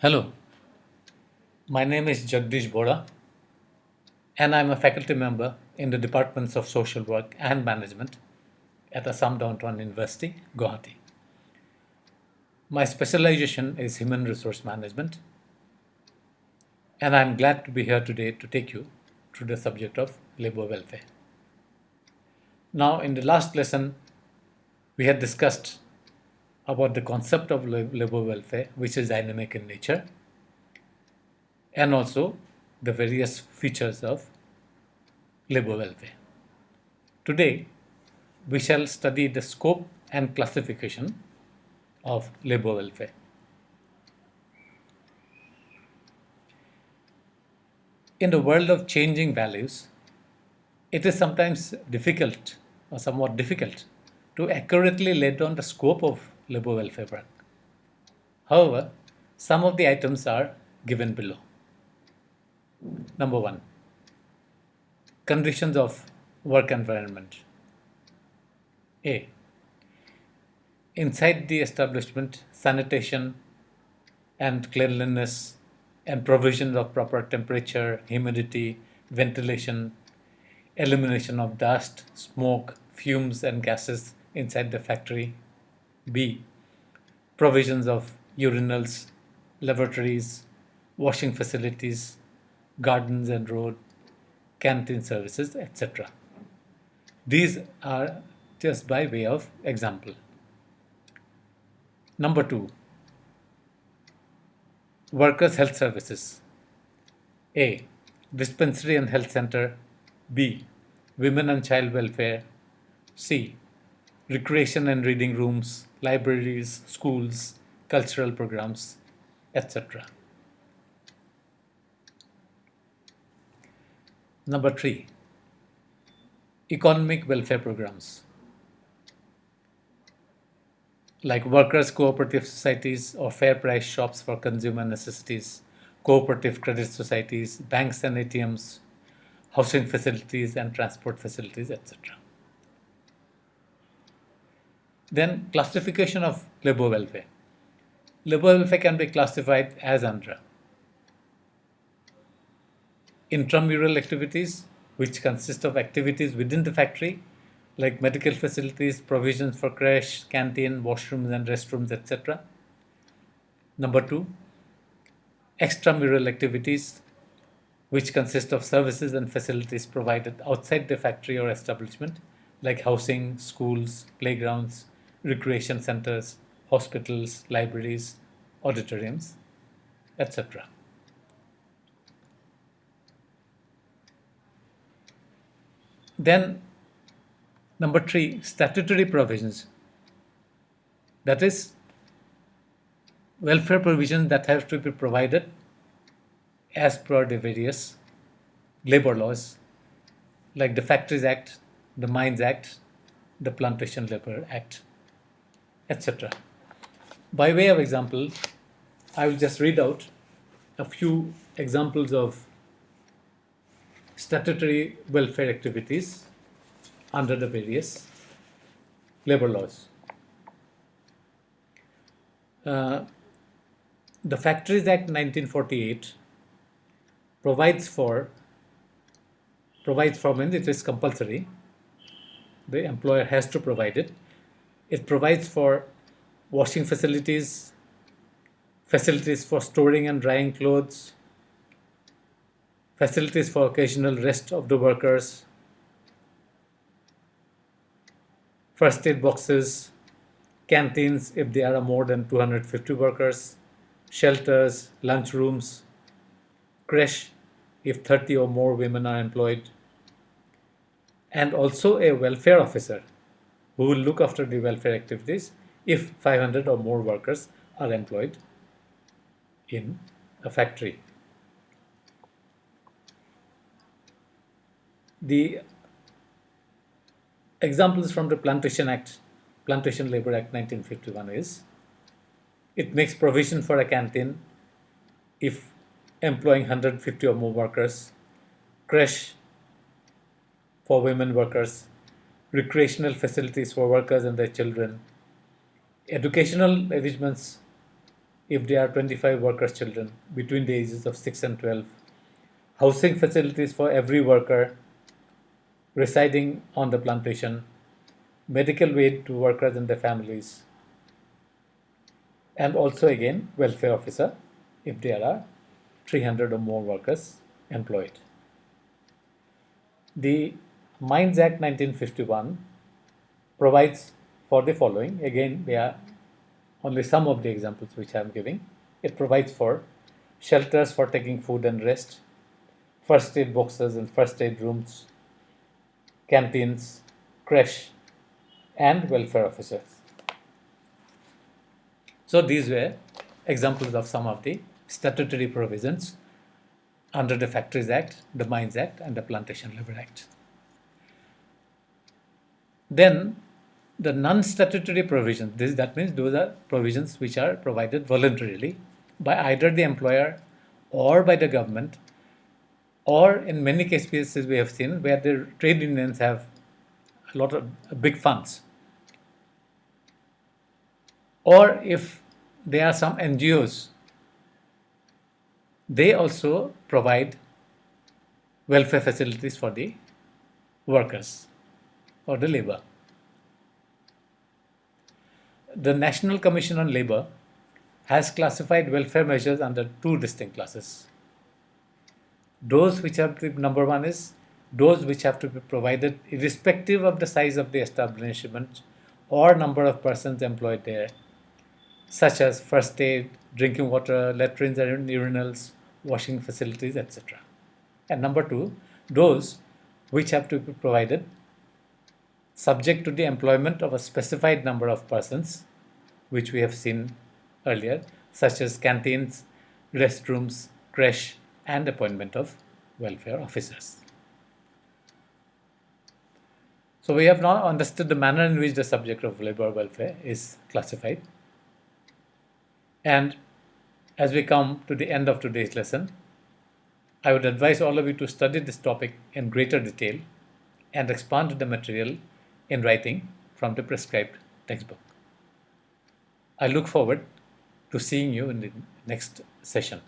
Hello, my name is Jagdish Bora, and I'm a faculty member in the Departments of Social Work and Management at Assam Downtown University, Guwahati. My specialization is Human Resource Management, and I'm glad to be here today to take you through the subject of labor welfare. Now, in the last lesson, we had discussed about the concept of labor welfare, which is dynamic in nature, and also the various features of labor welfare. Today, we shall study the scope and classification of labor welfare. In the world of changing values, it is sometimes difficult or somewhat difficult to accurately lay down the scope of labor welfare work. However, some of the items are given below. Number one, conditions of work environment. A. Inside the establishment, sanitation and cleanliness and provision of proper temperature, humidity, ventilation, elimination of dust, smoke, fumes, and gases inside the factory. B. Provisions of urinals, lavatories, washing facilities, gardens and road, canteen services, etc. These are just by way of example. Number two, workers' health services. A. Dispensary and health center. B. Women and child welfare. C. Recreation and reading rooms, libraries, schools, cultural programs, etc. Number three, economic welfare programs like workers' cooperative societies or fair price shops for consumer necessities, cooperative credit societies, banks and ATMs, housing facilities and transport facilities, etc. Then classification of labor welfare. Labor welfare can be classified as under intramural activities, which consist of activities within the factory, like medical facilities, provisions for creche, canteen, washrooms and restrooms, etc. Number two, extramural activities, which consist of services and facilities provided outside the factory or establishment, like housing, schools, playgrounds, recreation centers, hospitals, libraries, auditoriums, etc. Then, number three, statutory provisions. That is, welfare provisions that have to be provided as per the various labor laws, like the Factories Act, the Mines Act, the Plantation Labor Act, etc. By way of example, I will just read out a few examples of statutory welfare activities under the various labor laws. Uh, the Factories Act 1948 provides for when it is compulsory, the employer has to provide it. It provides for washing facilities, facilities for storing and drying clothes, facilities for occasional rest of the workers, first aid boxes, canteens if there are more than 250 workers, shelters, lunch rooms, creche if 30 or more women are employed, and also a welfare officer who will look after the welfare activities if 500 or more workers are employed in a factory. The examples from the Plantation Labor Act 1951 is, it makes provision for a canteen if employing 150 or more workers, creche for women workers, recreational facilities for workers and their children, educational arrangements if there are 25 workers' children between the ages of 6 and 12, housing facilities for every worker residing on the plantation, medical aid to workers and their families, and also again welfare officer if there are 300 or more workers employed. The Mines Act 1951 provides for the following. Again, they are only some of the examples which I am giving. It provides for shelters for taking food and rest, first aid boxes and first aid rooms, canteens, creche, and welfare officers. So these were examples of some of the statutory provisions under the Factories Act, the Mines Act, and the Plantation Labor Act. Then the non-statutory provisions, that means those are provisions which are provided voluntarily by either the employer or by the government, or in many cases we have seen where the trade unions have a lot of big funds, or if there are some NGOs, they also provide welfare facilities for the workers or the labor. The National Commission on Labor has classified welfare measures under two distinct classes. Those which have to be, number one is those which have to be provided irrespective of the size of the establishment or number of persons employed there, such as first aid, drinking water, latrines and urinals, washing facilities, etc. And number two, those which have to be provided subject to the employment of a specified number of persons, which we have seen earlier, such as canteens, restrooms, creche, and appointment of welfare officers. So we have now understood the manner in which the subject of labor welfare is classified. And as we come to the end of today's lesson, I would advise all of you to study this topic in greater detail and expand the material in writing from the prescribed textbook. I look forward to seeing you in the next session.